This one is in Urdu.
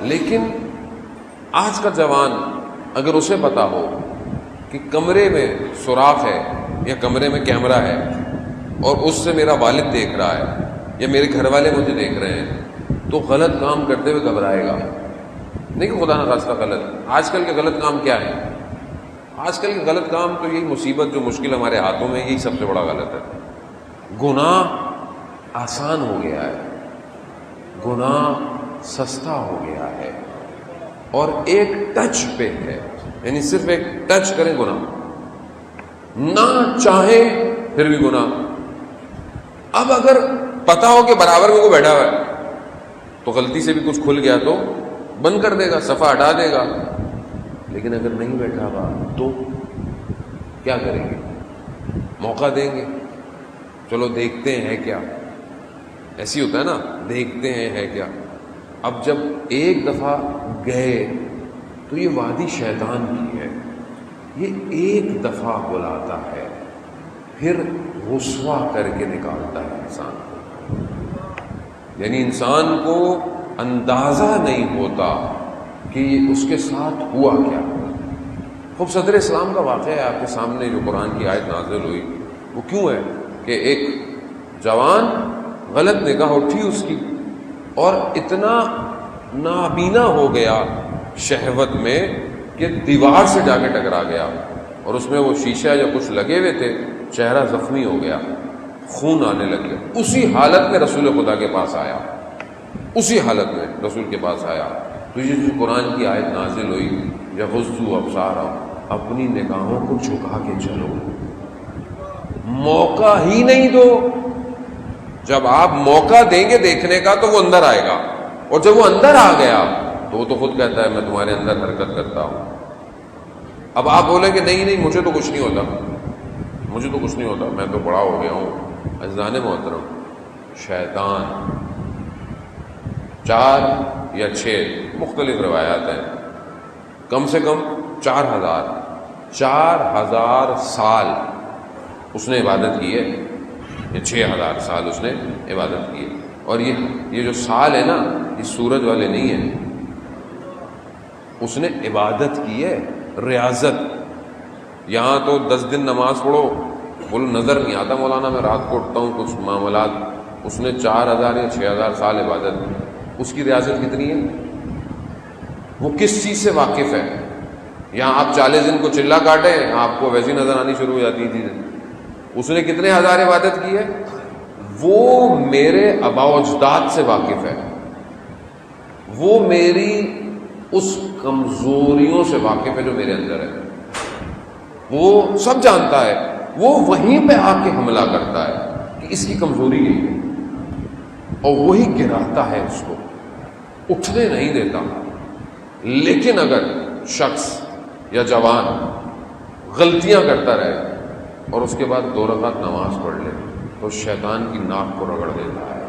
لیکن آج کا جوان اگر اسے پتا ہو کہ کمرے میں سوراخ ہے یا کمرے میں کیمرہ ہے اور اس سے میرا والد دیکھ رہا ہے یا میرے گھر والے مجھے دیکھ رہے ہیں تو غلط کام کرتے ہوئے گھبرائے گا نہیں کہ خدا نخواستہ غلط. آج کل کے غلط کام کیا ہے؟ آج کل کے غلط کام تو یہی مصیبت جو مشکل ہمارے ہاتھوں میں یہی سب سے بڑا غلط ہے. گناہ آسان ہو گیا ہے, گناہ سستا ہو گیا ہے اور ایک ٹچ پہ ہے, یعنی صرف ایک ٹچ کریں گناہ, نہ چاہیں پھر بھی گناہ. اب اگر پتا ہو کہ برابر میں کوئی بیٹھا ہوا ہے تو غلطی سے بھی کچھ کھل گیا تو بند کر دے گا, صفحہ ہٹا دے گا. لیکن اگر نہیں بیٹھا ہوا تو کیا کریں گے؟ موقع دیں گے, چلو دیکھتے ہیں کیا. ایسی ہوتا ہے نا, دیکھتے ہیں ہے کیا. اب جب ایک دفعہ گئے تو یہ وادی شیطان کی ہے, یہ ایک دفعہ بلاتا ہے پھر رسوا کر کے نکالتا ہے انسان کو. یعنی انسان کو اندازہ نہیں ہوتا کہ اس کے ساتھ ہوا کیا. خوب صدر اسلام کا واقعہ ہے آپ کے سامنے, جو قرآن کی آیت نازل ہوئی وہ کیوں ہے کہ ایک جوان غلط نگاہ اٹھی اس کی اور اتنا نابینا ہو گیا شہوت میں کہ دیوار سے جا کے ٹکرا گیا اور اس میں وہ شیشہ یا کچھ لگے ہوئے تھے, چہرہ زخمی ہو گیا, خون آنے لگ گیا. اسی حالت میں رسول خدا کے پاس آیا, اسی حالت میں رسول کے پاس آیا. تو یہ جو قرآن کی آیت نازل ہوئی, یغضوا ابصارہم, اپنی نگاہوں کو جھکا کے چلو, موقع ہی نہیں دو. جب آپ موقع دیں گے دیکھنے کا تو وہ اندر آئے گا, اور جب وہ اندر آ گیا تو وہ تو خود کہتا ہے میں تمہارے اندر حرکت کرتا ہوں. اب آپ بولیں کہ نہیں نہیں مجھے تو کچھ نہیں ہوتا, مجھے تو کچھ نہیں ہوتا, میں تو بڑا ہو گیا ہوں. عزیزان محترم, شیطان 4 یا 6 مختلف روایات ہیں, کم سے کم 4000 سال اس نے عبادت کی ہے, یہ 6000 سال اس نے عبادت کی ہے. اور یہ جو سال ہے نا, یہ سورج والے نہیں ہیں, اس نے عبادت کی ہے, ریاضت. یہاں تو 10 دن نماز پڑھو, بولو نظر نہیں آتا مولانا میں رات کو اٹھتا ہوں کچھ معاملات. اس نے 4000 یا 6000 سال عبادت کی. اس کی ریاضت کتنی ہے؟ وہ کس چیز سے واقف ہے؟ یہاں آپ 40 دن کو چلا کاٹیں آپ کو ویسی نظر آنی شروع ہو جاتی تھی. اس نے کتنے ہزار عبادت کی ہے؟ وہ میرے آباء و اجداد سے واقف ہے, وہ میری اس کمزوریوں سے واقف ہے جو میرے اندر ہے, وہ سب جانتا ہے. وہ وہیں پہ آ کے حملہ کرتا ہے کہ اس کی کمزوری یہی ہے, اور وہی گراتا ہے اس کو, اٹھنے نہیں دیتا. لیکن اگر شخص یا جوان غلطیاں کرتا رہے اور اس کے بعد 2 رکعت نماز پڑھ لے تو شیطان کی ناک کو رگڑ دیتا ہے.